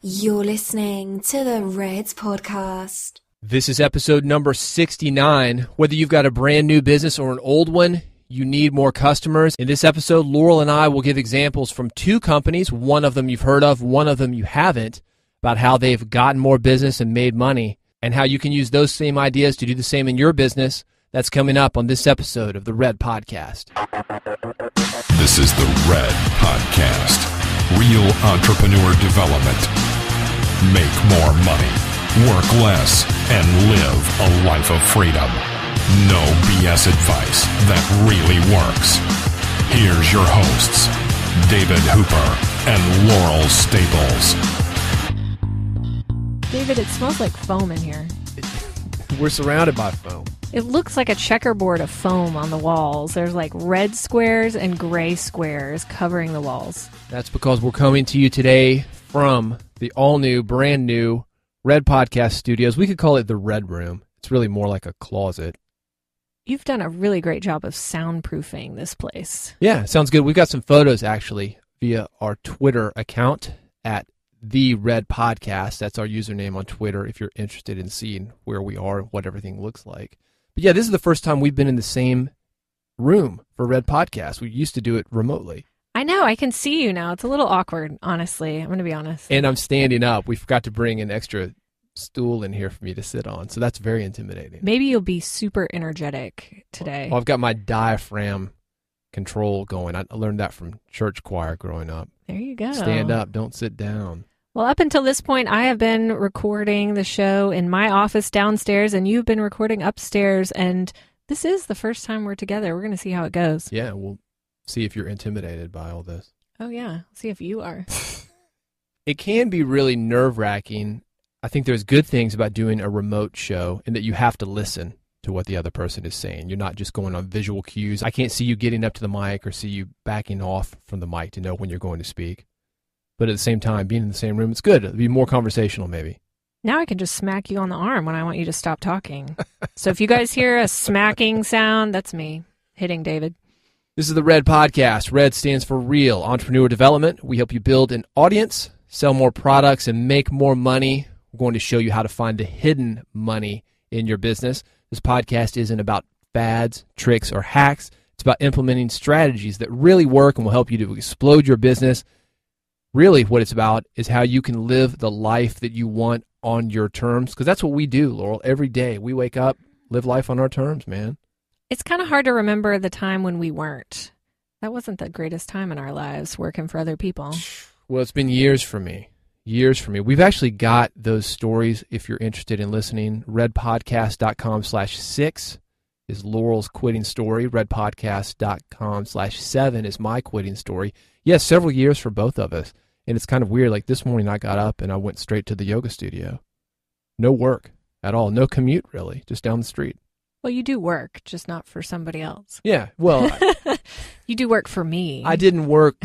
You're listening to the Reds Podcast. This is episode number 69. Whether you've got a brand new business or an old one, you need more customers. In this episode, Laurel and I will give examples from two companies, one of them you've heard of, one of them you haven't, about how they've gotten more business and made money, and how you can use those same ideas to do the same in your business. That's coming up on this episode of the Red Podcast. This is the Red Podcast. Real entrepreneur development. Make more money, work less, and live a life of freedom. No BS advice that really works. Here's your hosts, David Hooper and Laurel Staples. David, it smells like foam in here. We're surrounded by foam. It looks like a checkerboard of foam on the walls. There's like red squares and gray squares covering the walls. That's because we're coming to you today from the all-new, brand-new Red Podcast Studios. We could call it the Red Room. It's really more like a closet. You've done a really great job of soundproofing this place. Yeah, sounds good. We've got some photos, actually, via our Twitter account at The Red Podcast. That's our username on Twitter if you're interested in seeing where we are and what everything looks like. But yeah, this is the first time we've been in the same room for Red Podcast. We used to do it remotely. I know. I can see you now. It's a little awkward, honestly. I'm going to be honest. And I'm standing up. We forgot to bring an extra stool in here for me to sit on, so that's very intimidating. Maybe you'll be super energetic today. Well, I've got my diaphragm control going. I learned that from church choir growing up. There you go. Stand up, don't sit down. Well, up until this point, I have been recording the show in my office downstairs, and you've been recording upstairs, and this is the first time we're together. We're going to see how it goes. Yeah, we'll see if you're intimidated by all this. Oh, yeah. See if you are. It can be really nerve-wracking. I think there's good things about doing a remote show in that you have to listen to what the other person is saying. You're not just going on visual cues. I can't see you getting up to the mic or see you backing off from the mic to know when you're going to speak. But at the same time, being in the same room, it's good. It'll be more conversational, maybe. Now I can just smack you on the arm when I want you to stop talking. So if you guys hear a smacking sound, that's me hitting David. This is the Red Podcast. Red stands for Real Entrepreneur Development. We help you build an audience, sell more products, and make more money. We're going to show you how to find the hidden money in your business. This podcast isn't about fads, tricks, or hacks. It's about implementing strategies that really work and will help you to explode your business. Really, what it's about is how you can live the life that you want on your terms, because that's what we do, Laurel. Every day we wake up, live life on our terms, man. It's kind of hard to remember the time when we weren't. That wasn't the greatest time in our lives, working for other people. Well, it's been years for me. Years for me. We've actually got those stories if you're interested in listening. Redpodcast.com/6 is Laurel's quitting story. Redpodcast.com/7 is my quitting story. Yes, several years for both of us. And it's kind of weird. Like this morning I got up and I went straight to the yoga studio. No work at all. No commute, really. Just down the street. Well, you do work, just not for somebody else. Yeah, well. You do work for me. I didn't work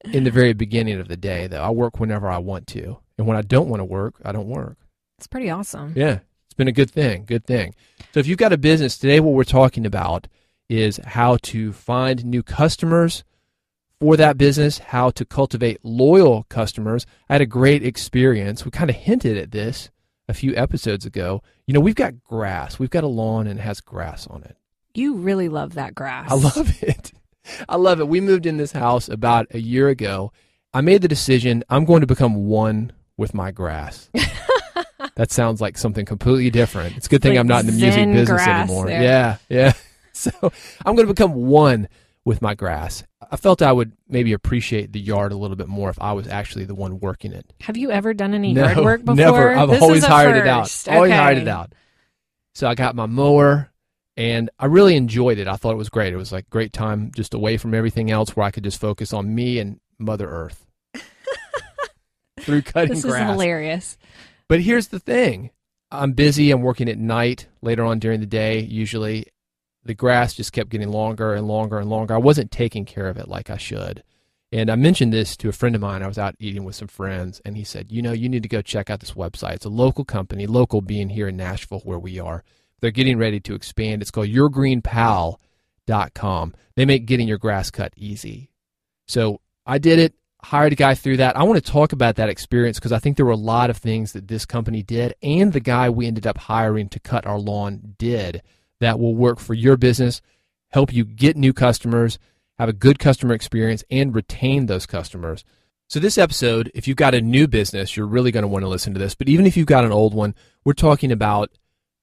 in the very beginning of the day, though. I work whenever I want to. And when I don't want to work, I don't work. It's pretty awesome. Yeah, it's been a good thing, good thing. So if you've got a business, today what we're talking about is how to find new customers for that business, how to cultivate loyal customers. I had a great experience. We kind of hinted at this a few episodes ago. You know, we've got grass. We've got a lawn and it has grass on it. You really love that grass. I love it. I love it. We moved in this house about a year ago. I made the decision I'm going to become one with my grass. That sounds like something completely different. It's a good thing like I'm not in the music business anymore. There. Yeah. So I'm going to become one with my grass. I felt I would maybe appreciate the yard a little bit more if I was actually the one working it. Have you ever done any yard work before? Never. I've always hired it out. Okay. Always hired it out. So I got my mower. And I really enjoyed it. I thought it was great. It was like a great time just away from everything else where I could just focus on me and Mother Earth through cutting grass. This is hilarious. But here's the thing. I'm busy. I'm working at night, later on during the day, usually. The grass just kept getting longer and longer and longer. I wasn't taking care of it like I should. And I mentioned this to a friend of mine. I was out eating with some friends, and he said, you know, you need to go check out this website. It's a local company, local being here in Nashville where we are. They're getting ready to expand. It's called yourgreenpal.com. They make getting your grass cut easy. So I did it. hired a guy through that. I want to talk about that experience because I think there were a lot of things that this company did and the guy we ended up hiring to cut our lawn did that will work for your business, help you get new customers, have a good customer experience, and retain those customers. So this episode, if you've got a new business, you're really going to want to listen to this. But even if you've got an old one, we're talking about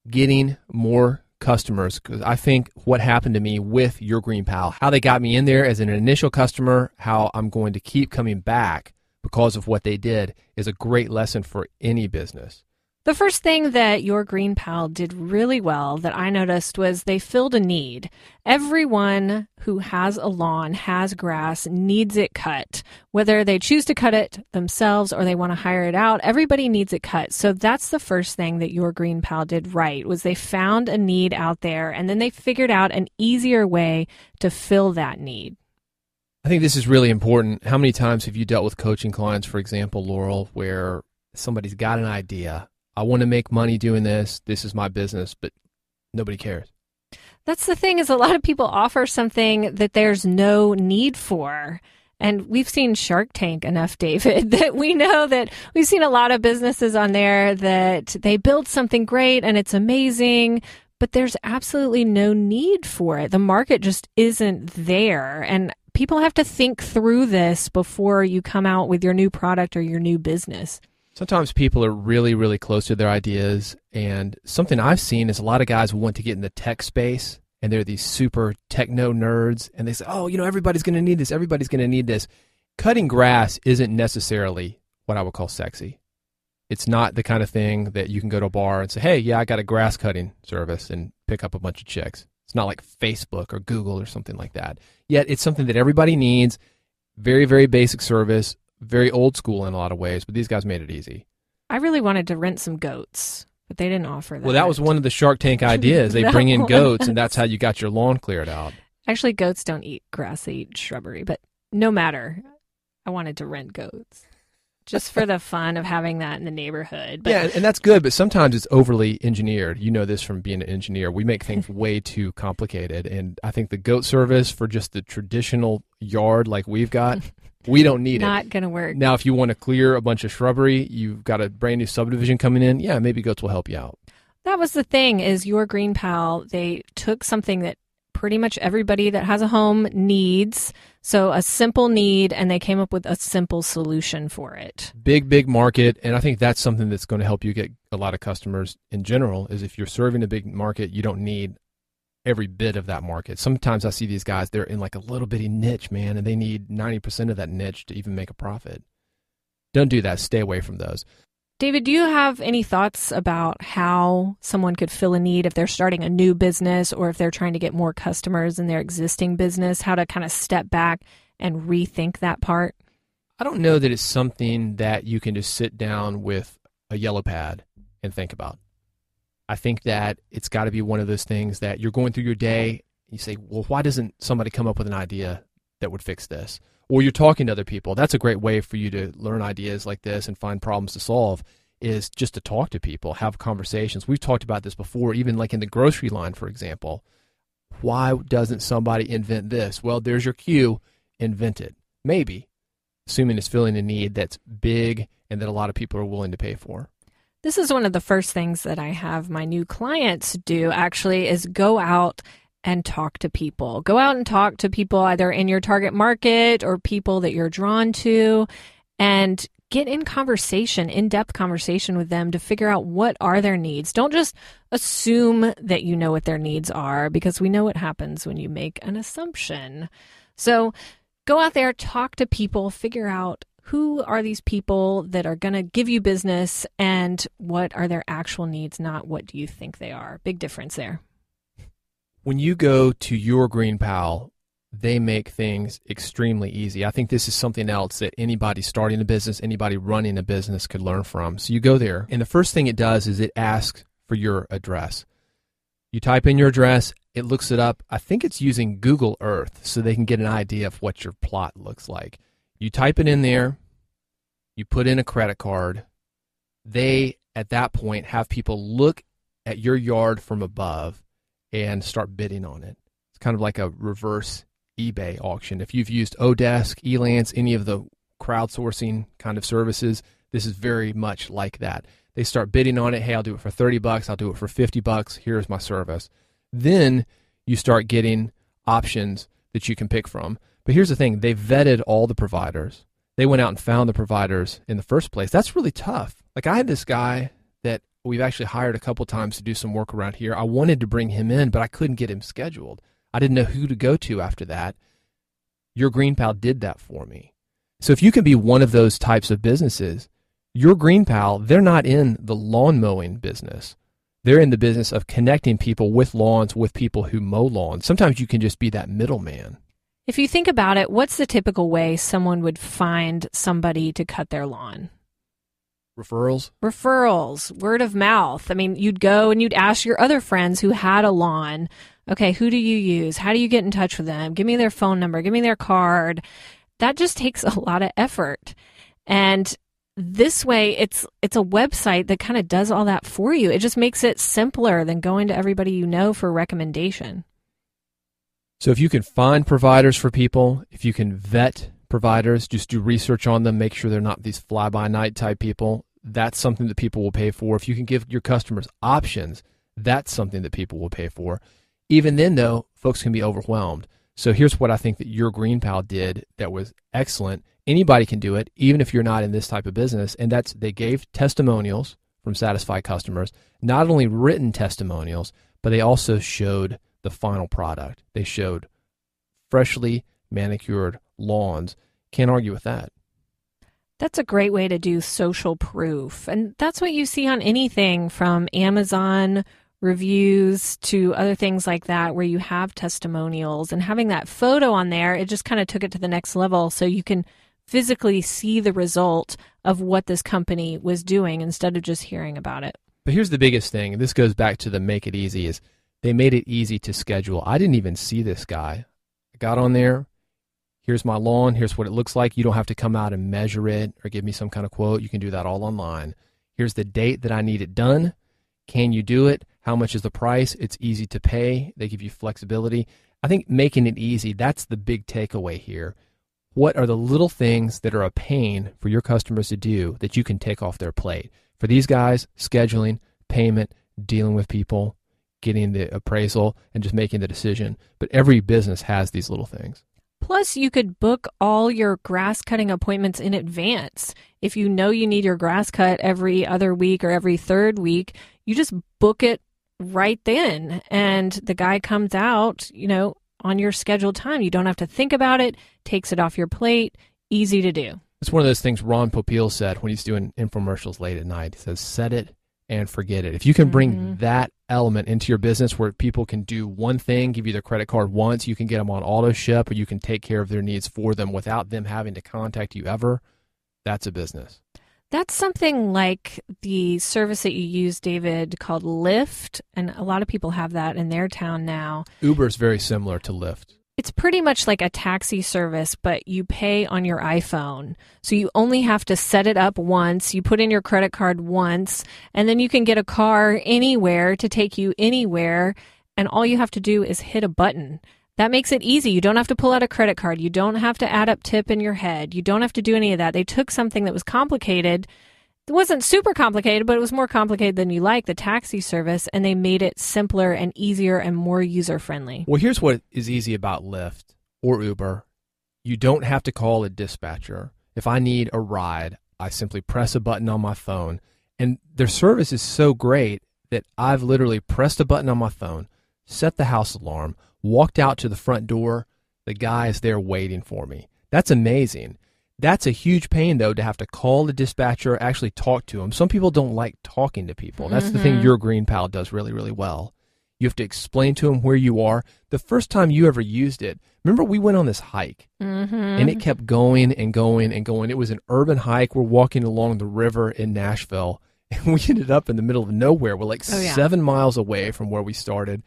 getting more customers, because I think what happened to me with Your Green Pal, how they got me in there as an initial customer, how I'm going to keep coming back because of what they did, is a great lesson for any business. The first thing that Your Green Pal did really well that I noticed was they filled a need. Everyone who has a lawn, has grass, needs it cut. Whether they choose to cut it themselves or they want to hire it out, everybody needs it cut. So that's the first thing that Your Green Pal did right, was they found a need out there and then they figured out an easier way to fill that need. I think this is really important. How many times have you dealt with coaching clients, for example, Laurel, where somebody's got an idea, I want to make money doing this. This is my business, but nobody cares. That's the thing, is a lot of people offer something that there's no need for. And we've seen Shark Tank enough, David, that we know that we've seen a lot of businesses on there that they build something great and it's amazing, but there's absolutely no need for it. The market just isn't there. And people have to think through this before you come out with your new product or your new business. Sometimes people are really, really close to their ideas, and something I've seen is a lot of guys want to get in the tech space, and they're these super techno nerds, and they say, oh, everybody's going to need this, everybody's going to need this. Cutting grass isn't necessarily what I would call sexy. It's not the kind of thing that you can go to a bar and say, hey, yeah, I got a grass cutting service and pick up a bunch of chicks. It's not like Facebook or Google or something like that. Yet it's something that everybody needs, very, very basic service, very old school in a lot of ways, but these guys made it easy. I really wanted to rent some goats, but they didn't offer that. Well, that was one of the Shark Tank ideas. They bring in goats, and that's how you got your lawn cleared out. Actually, goats don't eat grass, they eat shrubbery, but no matter. I wanted to rent goats just for the fun of having that in the neighborhood. But yeah, and that's good, but sometimes it's overly engineered. You know this from being an engineer. We make things way too complicated, and I think the goat service for just the traditional yard like we've got, we don't need it. Not going to work. Now, if you want to clear a bunch of shrubbery, you've got a brand new subdivision coming in, yeah, maybe goats will help you out. That was the thing, is Your Green Pal, they took something that pretty much everybody that has a home needs, so a simple need, and they came up with a simple solution for it. Big market, and I think that's something that's going to help you get a lot of customers in general, is if you're serving a big market, you don't need every bit of that market. Sometimes I see these guys, they're in like a little bitty niche, man, and they need 90% of that niche to even make a profit. Don't do that. Stay away from those. David, do you have any thoughts about how someone could fill a need if they're starting a new business or if they're trying to get more customers in their existing business, how to kind of step back and rethink that part? I don't know that it's something that you can just sit down with a yellow pad and think about. I think that it's got to be one of those things that you're going through your day, and you say, well, why doesn't somebody come up with an idea that would fix this? Or you're talking to other people. That's a great way for you to learn ideas like this and find problems to solve, is just to talk to people, have conversations. We've talked about this before, even like in the grocery line, for example. Why doesn't somebody invent this? Well, there's your cue, invent it. Maybe, assuming it's filling a need that's big and that a lot of people are willing to pay for. This is one of the first things that I have my new clients do, actually, is go out and talk to people. Go out and talk to people either in your target market or people that you're drawn to, and get in conversation, in-depth conversation with them to figure out what are their needs. Don't just assume that you know what their needs are, because we know what happens when you make an assumption. So go out there, talk to people, figure out who are these people that are going to give you business and what are their actual needs, not what do you think they are. Big difference there. When you go to Your Green Pal, they make things extremely easy. I think this is something else that anybody starting a business, anybody running a business could learn from. So you go there, and the first thing it does is it asks for your address. You type in your address, it looks it up. I think it's using Google Earth so they can get an idea of what your plot looks like. You type it in there, you put in a credit card. They, at that point, have people look at your yard from above and start bidding on it. It's kind of like a reverse eBay auction. If you've used Odesk, Elance, any of the crowdsourcing kind of services, this is very much like that. They start bidding on it. Hey, I'll do it for $30. I'll do it for $50. Here's my service. Then you start getting options that you can pick from. But here's the thing. They vetted all the providers. They went out and found the providers in the first place. That's really tough. Like I had this guy that we've actually hired a couple times to do some work around here. I wanted to bring him in, but I couldn't get him scheduled. I didn't know who to go to after that. Your Green Pal did that for me. So if you can be one of those types of businesses, Your Green Pal, they're not in the lawn mowing business. They're in the business of connecting people with lawns with people who mow lawns. Sometimes you can just be that middleman. If you think about it, what's the typical way someone would find somebody to cut their lawn? Referrals, word of mouth. I mean, you'd go and you'd ask your other friends who had a lawn, okay, who do you use? How do you get in touch with them? Give me their phone number. Give me their card. That just takes a lot of effort. And this way, it's a website that kind of does all that for you. It just makes it simpler than going to everybody you know for a recommendation. So if you can find providers for people, if you can vet providers, just do research on them, make sure they're not these fly-by-night type people, that's something that people will pay for. If you can give your customers options, that's something that people will pay for. Even then, though, folks can be overwhelmed. So here's what I think that Your Green Pal did that was excellent. Anybody can do it, even if you're not in this type of business, and that's they gave testimonials from satisfied customers, not only written testimonials, but they also showed the final product. They showed freshly manicured lawns. Can't argue with that. That's a great way to do social proof. And that's what you see on anything from Amazon reviews to other things like that, where you have testimonials, and having that photo on there, it just kind of took it to the next level. So you can physically see the result of what this company was doing instead of just hearing about it. But here's the biggest thing, and this goes back to the make it easy, is they made it easy to schedule. I didn't even see this guy. I got on there. Here's my lawn. Here's what it looks like. You don't have to come out and measure it or give me some kind of quote. You can do that all online. Here's the date that I need it done. Can you do it? How much is the price? It's easy to pay. They give you flexibility. I think making it easy, that's the big takeaway here. What are the little things that are a pain for your customers to do that you can take off their plate? For these guys, scheduling, payment, dealing with people, getting the appraisal, and just making the decision. But every business has these little things. Plus, you could book all your grass cutting appointments in advance. If you know you need your grass cut every other week or every third week, you just book it right then. And the guy comes out, on your scheduled time. You don't have to think about it, takes it off your plate, easy to do. It's one of those things Ron Popeil said when he's doing infomercials late at night. He says, set it and forget it. If you can bring that element into your business where people can do one thing, give you their credit card once, you can get them on auto ship, or you can take care of their needs for them without them having to contact you ever, that's a business. That's something like the service that you use, David, called Lyft, and a lot of people have that in their town now. Uber is very similar to Lyft. It's pretty much like a taxi service, but you pay on your iPhone. So you only have to set it up once, you put in your credit card once, and then you can get a car anywhere to take you anywhere, and all you have to do is hit a button. That makes it easy. You don't have to pull out a credit card. You don't have to add up tip in your head. You don't have to do any of that. They took something that was complicated. It wasn't super complicated, but it was more complicated than you like, the taxi service, and they made it simpler and easier and more user-friendly. Well, here's what is easy about Lyft or Uber. You don't have to call a dispatcher. If I need a ride, I simply press a button on my phone, and their service is so great that I've literally pressed a button on my phone, set the house alarm, walked out to the front door, the guy is there waiting for me. That's amazing. That's a huge pain, though, to have to call the dispatcher, actually talk to him. Some people don't like talking to people. That's the thing Your Green Pal does really, really well. You have to explain to him where you are. The first time you ever used it, remember we went on this hike, and it kept going and going and going. It was an urban hike. We're walking along the river in Nashville, and we ended up in the middle of nowhere. We're like 7 miles away from where we started.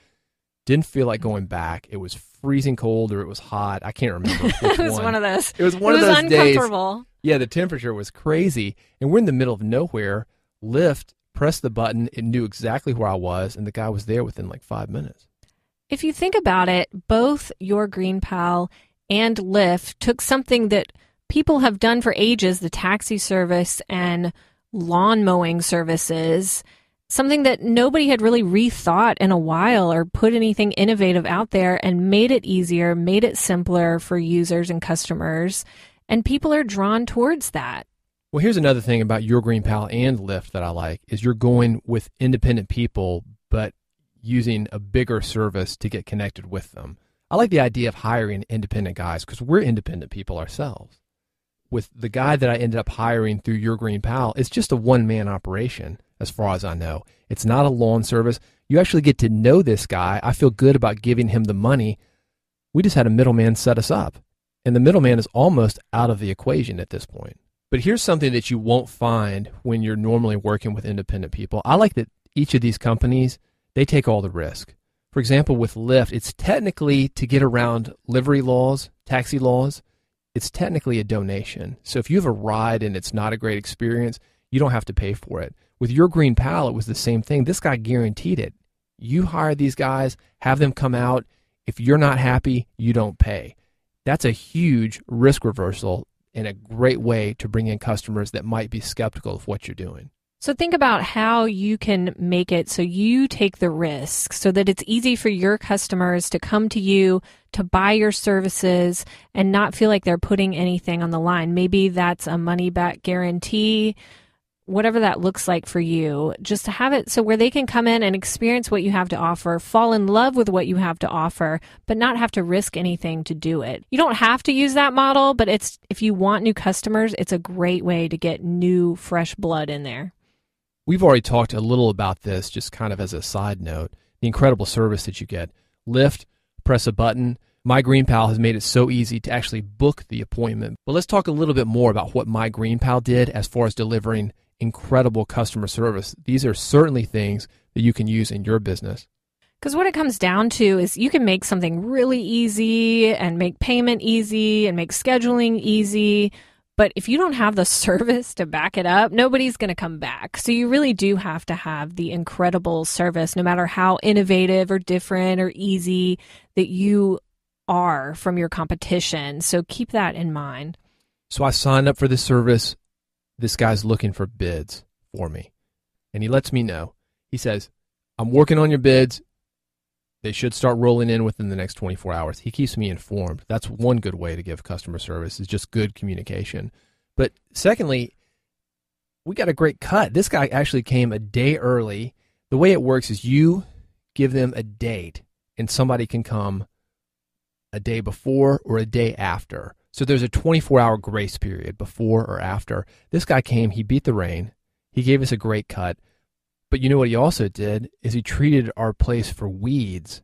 Didn't feel like going back. It was freezing cold or it was hot. I can't remember which It was one of those. It was one of those uncomfortable days. Yeah, the temperature was crazy. And we're in the middle of nowhere. Lyft, pressed the button. It knew exactly where I was, and the guy was there within like 5 minutes. If you think about it, both Your Green Pal and Lyft took something that people have done for ages, the taxi service and lawn mowing services, something that nobody had really rethought in a while or put anything innovative out there and made it easier, made it simpler for users and customers. And people are drawn towards that. Well, here's another thing about Your Green Pal and Lyft that I like is you're going with independent people, but using a bigger service to get connected with them. I like the idea of hiring independent guys because we're independent people ourselves. With the guy that I ended up hiring through Your Green Pal, it's just a one-man operation as far as I know. It's not a lawn service. You actually get to know this guy. I feel good about giving him the money. We just had a middleman set us up, and the middleman is almost out of the equation at this point. But here's something that you won't find when you're normally working with independent people. I like that each of these companies, they take all the risk. For example, with Lyft, it's technically to get around livery laws, taxi laws, it's technically a donation. So if you have a ride and it's not a great experience, you don't have to pay for it. With Your Green Pal, it was the same thing. This guy guaranteed it. You hire these guys, have them come out. If you're not happy, you don't pay. That's a huge risk reversal and a great way to bring in customers that might be skeptical of what you're doing. So think about how you can make it so you take the risk so that it's easy for your customers to come to you to buy your services and not feel like they're putting anything on the line. Maybe that's a money back guarantee, whatever that looks like for you, just to have it so where they can come in and experience what you have to offer, fall in love with what you have to offer, but not have to risk anything to do it. You don't have to use that model, but if you want new customers, it's a great way to get new, fresh blood in there. We've already talked a little about this, just kind of as a side note, the incredible service that you get. Lyft, press a button. My Green Pal has made it so easy to actually book the appointment. But let's talk a little bit more about what My Green Pal did as far as delivering incredible customer service. These are certainly things that you can use in your business. Because what it comes down to is you can make something really easy and make payment easy and make scheduling easy. But if you don't have the service to back it up, nobody's going to come back. So you really do have to have the incredible service, no matter how innovative or different or easy that you are from your competition. So keep that in mind. So I signed up for this service. This guy's looking for bids for me. And he lets me know. He says, I'm working on your bids. They should start rolling in within the next 24 hours. He keeps me informed. That's one good way to give customer service is just good communication. But secondly, we got a great cut. This guy actually came a day early. The way it works is you give them a date and somebody can come a day before or a day after. So there's a 24-hour grace period before or after. This guy came, he beat the rain. He gave us a great cut. But you know what he also did is he treated our place for weeds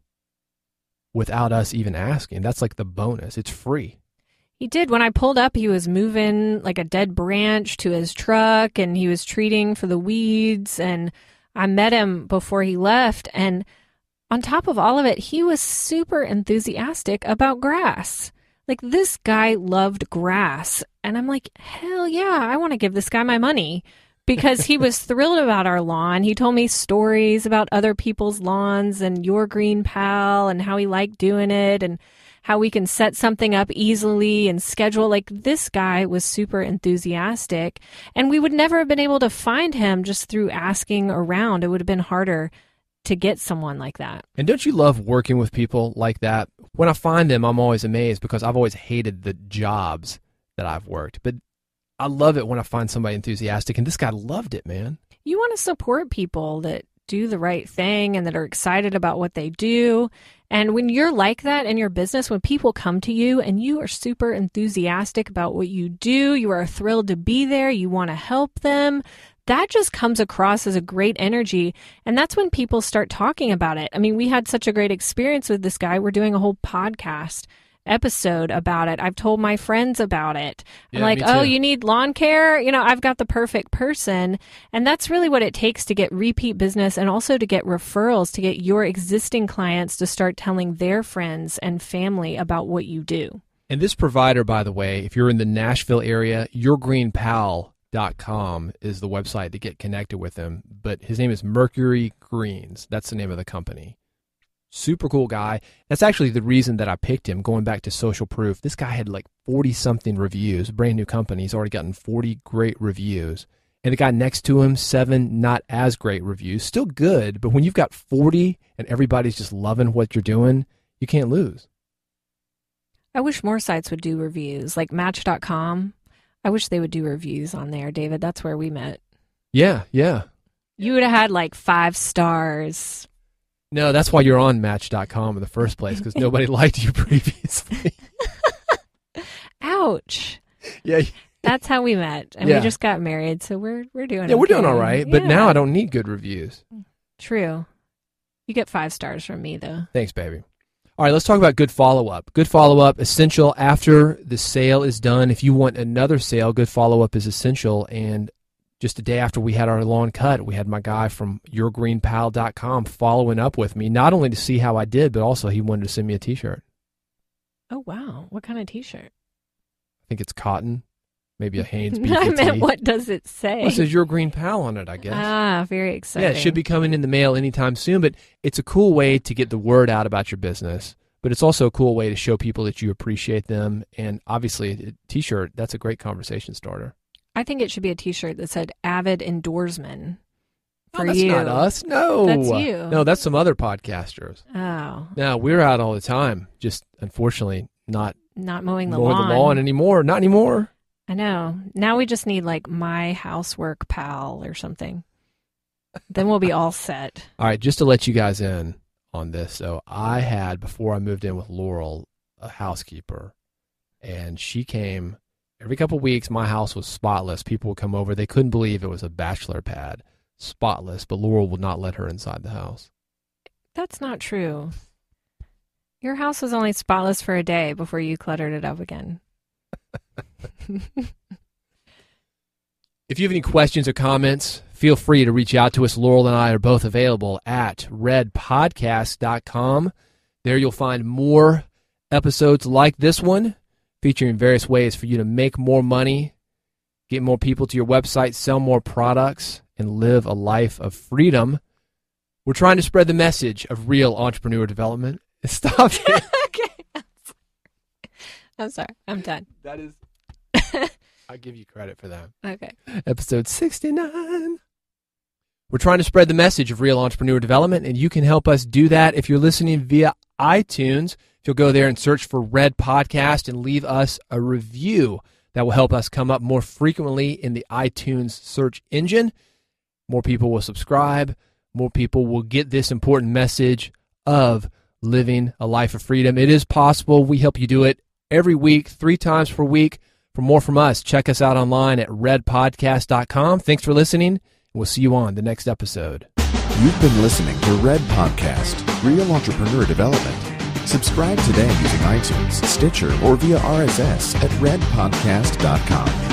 without us even asking. That's like the bonus. It's free. He did. When I pulled up, he was moving like a dead branch to his truck and he was treating for the weeds. And I met him before he left. And on top of all of it, he was super enthusiastic about grass. Like this guy loved grass. And I'm like, hell yeah, I want to give this guy my money. Because he was thrilled about our lawn. He told me stories about other people's lawns and Your Green Pal and how he liked doing it and how we can set something up easily and schedule. Like this guy was super enthusiastic and we would never have been able to find him just through asking around. It would have been harder to get someone like that. And don't you love working with people like that? When I find them, I'm always amazed because I've always hated the jobs that I've worked. But I love it when I find somebody enthusiastic, and this guy loved it, man. You want to support people that do the right thing and that are excited about what they do. And when you're like that in your business, when people come to you and you are super enthusiastic about what you do, you are thrilled to be there, you want to help them, that just comes across as a great energy. And that's when people start talking about it. I mean, we had such a great experience with this guy. We're doing a whole podcast episode about it. I've told my friends about it. I'm like, oh, you need lawn care? You know, I've got the perfect person. And that's really what it takes to get repeat business and also to get referrals, to get your existing clients to start telling their friends and family about what you do. And this provider, by the way, if you're in the Nashville area, yourgreenpal.com is the website to get connected with him. But his name is Mercury Greens. That's the name of the company. Super cool guy. That's actually the reason that I picked him, going back to Social Proof. This guy had like 40-something reviews, brand new company. He's already gotten 40 great reviews. And the guy next to him, 7 not as great reviews. Still good, but when you've got 40 and everybody's just loving what you're doing, you can't lose. I wish more sites would do reviews, like Match.com. I wish they would do reviews on there, David. That's where we met. Yeah. You would have had like 5 stars. No, that's why you're on Match.com in the first place, because nobody liked you previously. Ouch. Yeah. That's how we met, and we just got married, so we're doing. Yeah, we're doing all right, but now I don't need good reviews. True. You get 5 stars from me, though. Thanks, baby. All right, let's talk about good follow-up. Good follow-up, essential after the sale is done. If you want another sale, good follow-up is essential. And just a day after we had our lawn cut, we had my guy from yourgreenpal.com following up with me, not only to see how I did, but also he wanted to send me a T-shirt. Oh, wow. What kind of T-shirt? I think it's cotton. Maybe a Hanes beef. I meant, what does it say? Well, it says Your Green Pal on it, I guess. Ah, very exciting. Yeah, it should be coming in the mail anytime soon, but it's a cool way to get the word out about your business. But it's also a cool way to show people that you appreciate them. And obviously, a T-shirt, that's a great conversation starter. I think it should be a T-shirt that said Avid Endoorsman for that's you. That's not us. No. That's you. No, that's some other podcasters. Oh. No, we're out all the time. Just, unfortunately, not mowing the lawn anymore. Not anymore. I know. Now we just need like My Housework Pal or something. Then we'll be all set. All right, just to let you guys in on this. So I had, before I moved in with Laurel, a housekeeper, and she came every couple of weeks. My house was spotless. People would come over. They couldn't believe it was a bachelor pad, spotless, but Laurel would not let her inside the house. That's not true. Your house was only spotless for a day before you cluttered it up again. If you have any questions or comments, feel free to reach out to us. Laurel and I are both available at redpodcast.com. There you'll find more episodes like this one, featuring various ways for you to make more money, get more people to your website, sell more products, and live a life of freedom. We're trying to spread the message of real entrepreneur development. Stop it. Okay. I'm sorry. I'm done. That is... I give you credit for that. Okay. Episode 69. We're trying to spread the message of real entrepreneur development, and you can help us do that if you're listening via iTunes. If you'll go there and search for Red Podcast and leave us a review, that will help us come up more frequently in the iTunes search engine. More people will subscribe. More people will get this important message of living a life of freedom. It is possible. We help you do it every week, 3 times per week. For more from us, check us out online at redpodcast.com. Thanks for listening. We'll see you on the next episode. You've been listening to Red Podcast, Real Entrepreneur Development. Subscribe today using iTunes, Stitcher, or via RSS at redpodcast.com.